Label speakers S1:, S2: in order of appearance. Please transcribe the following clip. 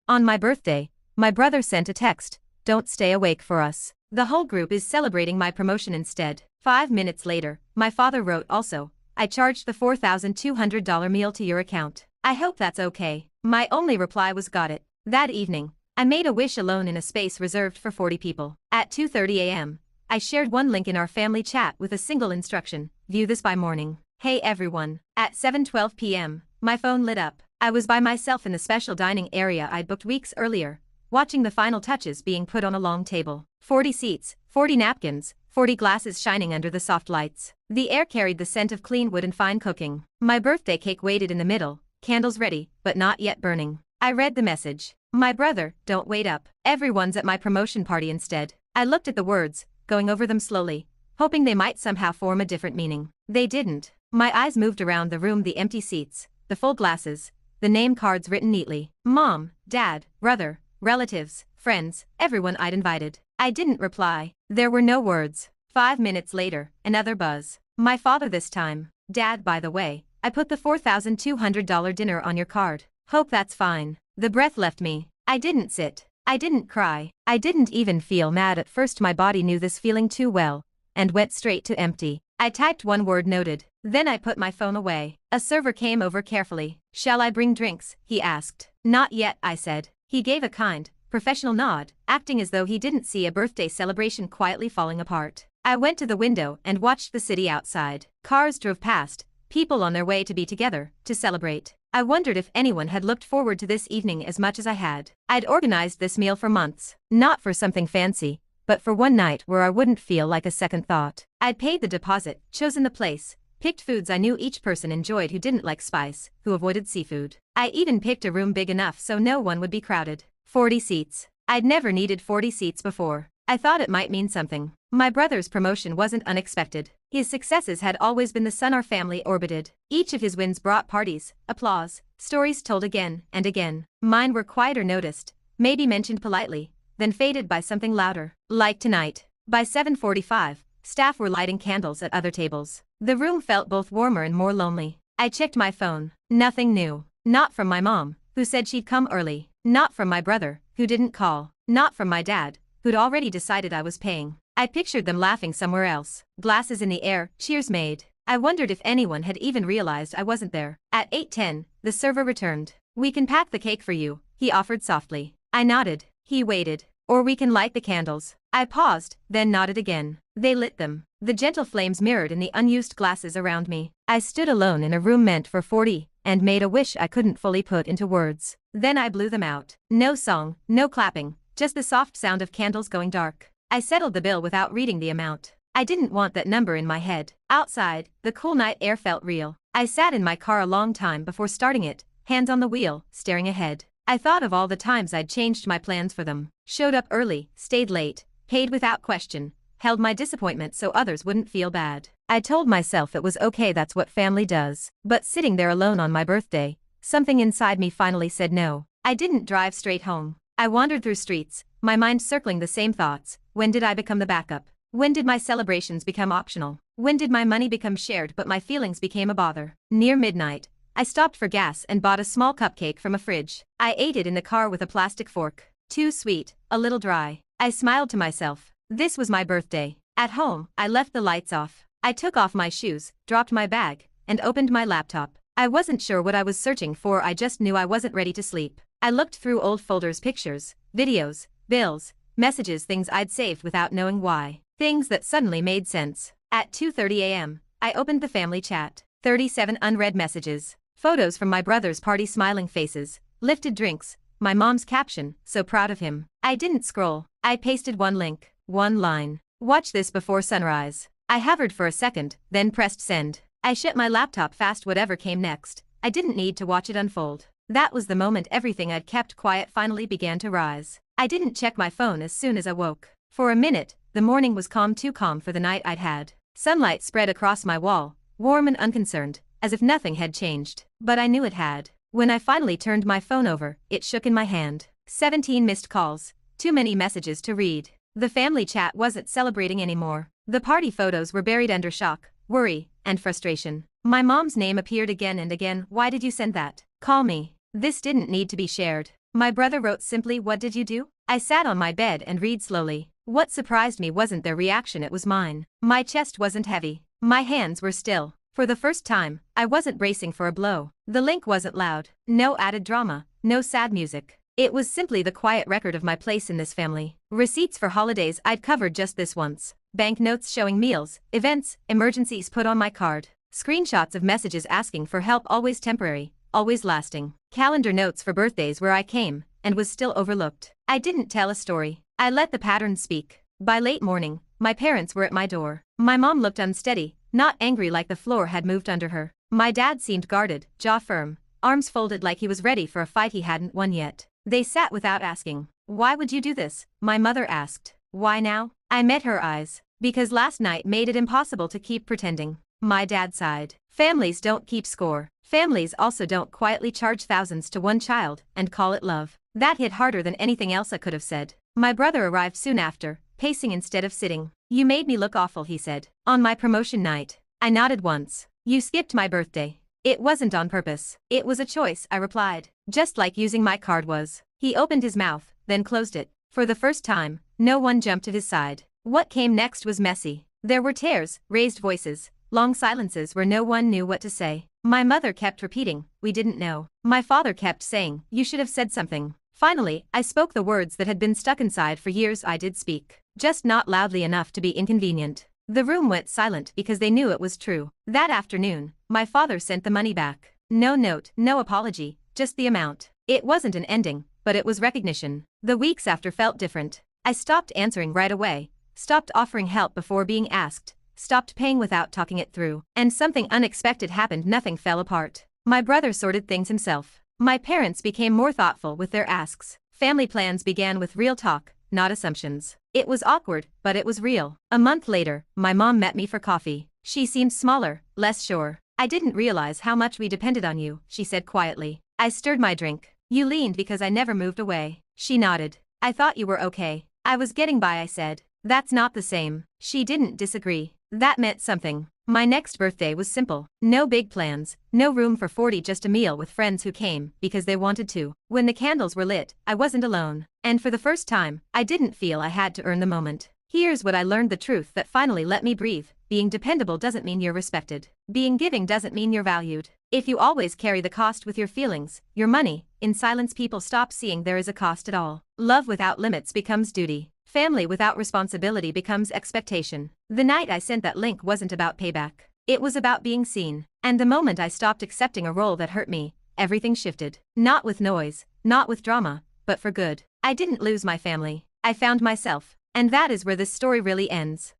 S1: On my birthday, my brother sent a text, "Don't stay awake for us. The whole group is celebrating my promotion instead." 5 minutes later, my father wrote also, "I charged the $4,200 meal to your account. I hope that's okay." My only reply was got it. That evening, I made a wish alone in a space reserved for 40 people. At 2:30 a.m., I shared one link in our family chat with a single instruction, "View this by morning." Hey everyone. At 7:12 p.m., my phone lit up. I was by myself in the special dining area I'd booked weeks earlier, watching the final touches being put on a long table. 40 seats, 40 napkins, 40 glasses shining under the soft lights. The air carried the scent of clean wood and fine cooking. My birthday cake waited in the middle, candles ready, but not yet burning. I read the message. "My brother, don't wait up. Everyone's at my promotion party instead." I looked at the words, going over them slowly, hoping they might somehow form a different meaning. They didn't. My eyes moved around the room, the empty seats, the full glasses, the name cards written neatly. Mom, Dad, brother, relatives, friends, everyone I'd invited. I didn't reply. There were no words. 5 minutes later, another buzz. My father this time. "Dad, by the way, I put the $4,200 dinner on your card. Hope that's fine." The breath left me. I didn't sit. I didn't cry. I didn't even feel mad at first. My body knew this feeling too well, and went straight to empty. I typed one word, "noted." Then I put my phone away. A server came over carefully. "Shall I bring drinks?" he asked. "Not yet," I said. He gave a kind, professional nod, acting as though he didn't see a birthday celebration quietly falling apart. I went to the window and watched the city outside. Cars drove past, people on their way to be together, to celebrate. I wondered if anyone had looked forward to this evening as much as I had. I'd organized this meal for months, not for something fancy, but for one night where I wouldn't feel like a second thought. I'd paid the deposit, chosen the place, picked foods I knew each person enjoyed who didn't like spice, who avoided seafood. I even picked a room big enough so no one would be crowded. 40 seats. I'd never needed 40 seats before. I thought it might mean something. My brother's promotion wasn't unexpected. His successes had always been the sun our family orbited. Each of his wins brought parties, applause, stories told again and again. Mine were quieter, noticed, maybe mentioned politely, then faded by something louder. Like tonight. By 7:45, staff were lighting candles at other tables. The room felt both warmer and more lonely. I checked my phone. Nothing new. Not from my mom, who said she'd come early. Not from my brother, who didn't call. Not from my dad, who'd already decided I was paying. I pictured them laughing somewhere else. Glasses in the air, cheers made. I wondered if anyone had even realized I wasn't there. At 8:10, the server returned. "We can pack the cake for you," he offered softly. I nodded. He waited. "Or we can light the candles." I paused, then nodded again. They lit them. The gentle flames mirrored in the unused glasses around me. I stood alone in a room meant for 40, and made a wish I couldn't fully put into words. Then I blew them out. No song, no clapping, just the soft sound of candles going dark. I settled the bill without reading the amount. I didn't want that number in my head. Outside, the cool night air felt real. I sat in my car a long time before starting it, hands on the wheel, staring ahead. I thought of all the times I'd changed my plans for them. Showed up early, stayed late, paid without question, held my disappointment so others wouldn't feel bad. I told myself it was okay, that's what family does. But sitting there alone on my birthday, something inside me finally said no. I didn't drive straight home. I wandered through streets, my mind circling the same thoughts. When did I become the backup? When did my celebrations become optional? When did my money become shared but my feelings became a bother? Near midnight, I stopped for gas and bought a small cupcake from a fridge. I ate it in the car with a plastic fork. Too sweet, a little dry. I smiled to myself. This was my birthday. At home, I left the lights off. I took off my shoes, dropped my bag, and opened my laptop. I wasn't sure what I was searching for, I just knew I wasn't ready to sleep. I looked through old folders, pictures, videos, bills, messages, things I'd saved without knowing why. Things that suddenly made sense. At 2:30 a.m., I opened the family chat. 37 unread messages. Photos from my brother's party, smiling faces, lifted drinks, my mom's caption, "So proud of him." I didn't scroll. I pasted one link, one line. "Watch this before sunrise." I hovered for a second, then pressed send. I shut my laptop fast. Whatever came next, I didn't need to watch it unfold. That was the moment everything I'd kept quiet finally began to rise. I didn't check my phone as soon as I woke. For a minute, the morning was calm, too calm for the night I'd had. Sunlight spread across my wall, warm and unconcerned, as if nothing had changed. But I knew it had. When I finally turned my phone over, it shook in my hand. 17 missed calls, too many messages to read. The family chat wasn't celebrating anymore. The party photos were buried under shock, worry, and frustration. My mom's name appeared again and again. "Why did you send that? Call me." This didn't need to be shared. My brother wrote simply, "What did you do?" I sat on my bed and read slowly. What surprised me wasn't their reaction, it was mine. My chest wasn't heavy. My hands were still. For the first time, I wasn't bracing for a blow. The link wasn't loud. No added drama. No sad music. It was simply the quiet record of my place in this family. Receipts for holidays I'd covered just this once. Banknotes showing meals, events, emergencies put on my card. Screenshots of messages asking for help, always temporary, always lasting. Calendar notes for birthdays where I came and was still overlooked. I didn't tell a story. I let the patterns speak. By late morning, my parents were at my door. My mom looked unsteady, not angry, like the floor had moved under her. My dad seemed guarded, jaw firm, arms folded like he was ready for a fight he hadn't won yet. They sat without asking. "Why would you do this?" my mother asked. "Why now?" I met her eyes. "Because last night made it impossible to keep pretending." My dad sighed. Families don't keep score. Families also don't quietly charge thousands to one child and call it love. That hit harder than anything else I could have said. My brother arrived soon after, pacing instead of sitting. "You made me look awful," he said. "On my promotion night." I nodded once. "You skipped my birthday." "It wasn't on purpose. It was a choice," I replied. "Just like using my card was." He opened his mouth, then closed it. For the first time, no one jumped to his side. What came next was messy. There were tears, raised voices, long silences where no one knew what to say. My mother kept repeating, "We didn't know." My father kept saying, "You should have said something." Finally, I spoke the words that had been stuck inside for years. I did speak, just not loudly enough to be inconvenient. The room went silent because they knew it was true. That afternoon, my father sent the money back. No note, no apology, just the amount. It wasn't an ending, but it was recognition. The weeks after felt different. I stopped answering right away, stopped offering help before being asked, stopped paying without talking it through. And something unexpected happened. Nothing fell apart. My brother sorted things himself. My parents became more thoughtful with their asks. Family plans began with real talk, not assumptions. It was awkward, but it was real. A month later, my mom met me for coffee. She seemed smaller, less sure. "I didn't realize how much we depended on you," she said quietly. I stirred my drink. "You leaned because I never moved away." She nodded. "I thought you were okay." "I was getting by," I said. "That's not the same." She didn't disagree. That meant something. My next birthday was simple. No big plans, no room for 40, just a meal with friends who came because they wanted to. When the candles were lit, I wasn't alone. And for the first time, I didn't feel I had to earn the moment. Here's what I learned, the truth that finally let me breathe. Being dependable doesn't mean you're respected. Being giving doesn't mean you're valued. If you always carry the cost with your feelings, your money, in silence, people stop seeing there is a cost at all. Love without limits becomes duty. Family without responsibility becomes expectation. The night I sent that link wasn't about payback. It was about being seen. And the moment I stopped accepting a role that hurt me, everything shifted. Not with noise, not with drama, but for good. I didn't lose my family. I found myself. And that is where this story really ends.